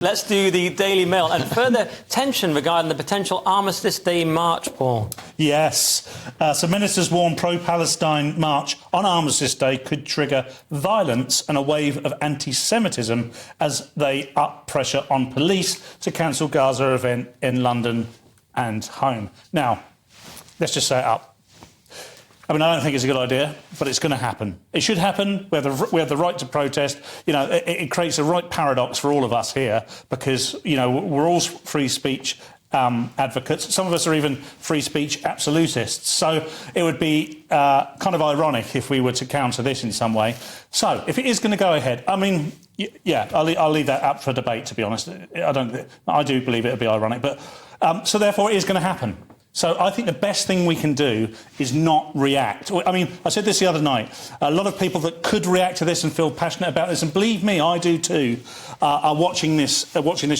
Let's do the Daily Mail and further tension regarding the potential Armistice Day march, Paul. Yes. So ministers warn pro-Palestine march on Armistice Day could trigger violence and a wave of anti-Semitism as they up pressure on police to cancel Gaza event in London and home. Now, let's just say it up. I mean, I don't think it's a good idea, but it's going to happen. It should happen. We have the right to protest. You know, it creates a right paradox for all of us here because, you know, we're all free speech advocates. Some of us are even free speech absolutists. So it would be kind of ironic if we were to counter this in some way. So if it is going to go ahead, I mean, yeah, I'll leave that up for debate, to be honest. I do believe it would be ironic. But so therefore it is going to happen. So I think the best thing we can do is not react. I mean, I said this the other night. A lot of people that could react to this and feel passionate about this, and believe me, I do too, are watching this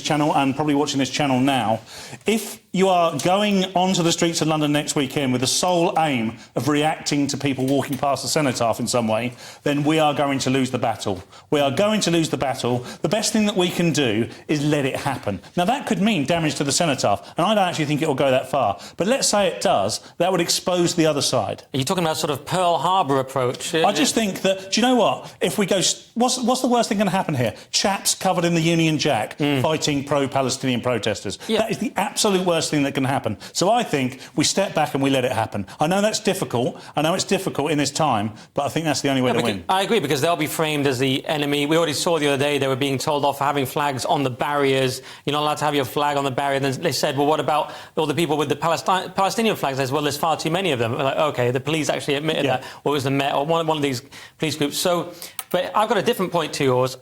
channel and probably watching this channel now. If you are going onto the streets of London next weekend with the sole aim of reacting to people walking past the cenotaph in some way, then we are going to lose the battle. We are going to lose the battle. The best thing that we can do is let it happen. Now, that could mean damage to the cenotaph, and I don't actually think it will go that far. But let's say it does, that would expose the other side. Are you talking about sort of Pearl Harbor approach? I just think that, do you know what? If we go, what's the worst thing going to happen here? Chaps covered in the Union Jack fighting pro-Palestinian protesters. Yeah. That is the absolute worst thing that can happen. So I think we step back and we let it happen. I know that's difficult. I know it's difficult in this time, but I think that's the only way to win. I agree, because they'll be framed as the enemy. We already saw the other day they were being told off for having flags on the barriers. You're not allowed to have your flag on the barrier. Then they said, well, what about all the people with the Palestinian flags? They said, well, there's far too many of them. We're like, OK, the police actually admitted that. Or it was the Met or one of these police groups. So, but I've got a different point to yours.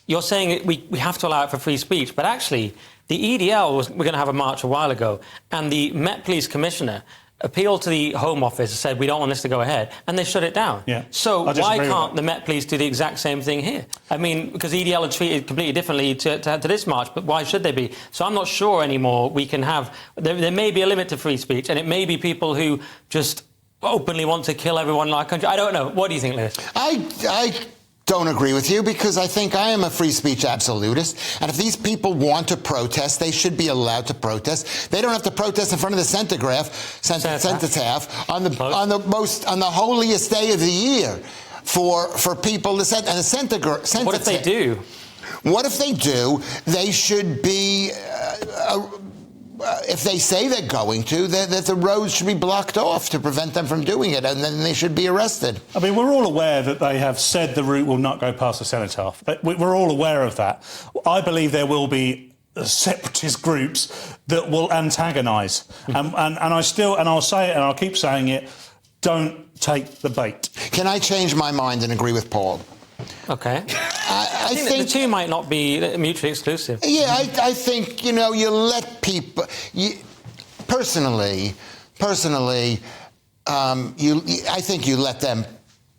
You're saying we have to allow it for free speech, but actually the EDL we're going to have a march a while ago, and the Met Police Commissioner appealed to the Home Office and said, we don't want this to go ahead, and they shut it down. Yeah. So why can't the Met Police do the exact same thing here? I mean, because EDL are treated completely differently to this march, but why should they be? So I'm not sure anymore we can have... There may be a limit to free speech, and it may be people who just openly want to kill everyone in our country. I don't know. What do you think, Lewis? I don't agree with you, because I think I am a free speech absolutist, and if these people want to protest, they should be allowed to protest. They don't have to protest in front of the cenotaph on the holiest day of the year for people to set. And the cenotaph. What if they do? What if they do? They should be. If they say they're going to, that the roads should be blocked off to prevent them from doing it, and then they should be arrested. I mean, we're all aware that they have said the route will not go past the cenotaph. We're all aware of that. I believe there will be separatist groups that will antagonise. And I'll say it and I'll keep saying it, don't take the bait. Can I change my mind and agree with Paul? OK. I think the two might not be mutually exclusive. Yeah, I think, you know, you let people... Personally, I think you let them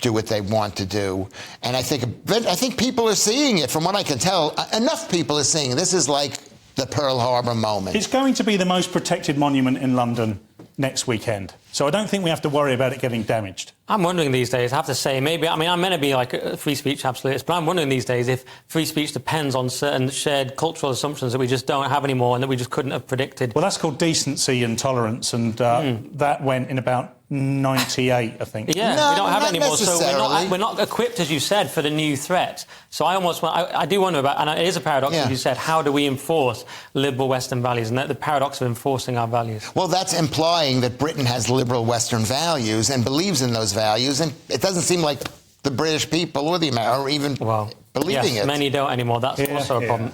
do what they want to do. And I think people are seeing it. From what I can tell, enough people are seeing it. This is like the Pearl Harbor moment. It's going to be the most protected monument in London next weekend. So I don't think we have to worry about it getting damaged. I'm wondering these days, I have to say, maybe, I mean, I'm meant to be like a free speech absolutist, but I'm wondering these days if free speech depends on certain shared cultural assumptions that we just don't have anymore and that we just couldn't have predicted. Well, that's called decency and tolerance, and that went in about 98, I think. Yeah, no, we don't have it anymore, so we're not equipped, as you said, for the new threat. So I do wonder about, and it is a paradox, as you said, how do we enforce liberal Western values, and the paradox of enforcing our values? Well, that's implying that Britain has liberal Western values and believes in those values, and it doesn't seem like the British people or the Americans are even believing it. Many don't anymore. That's also a problem.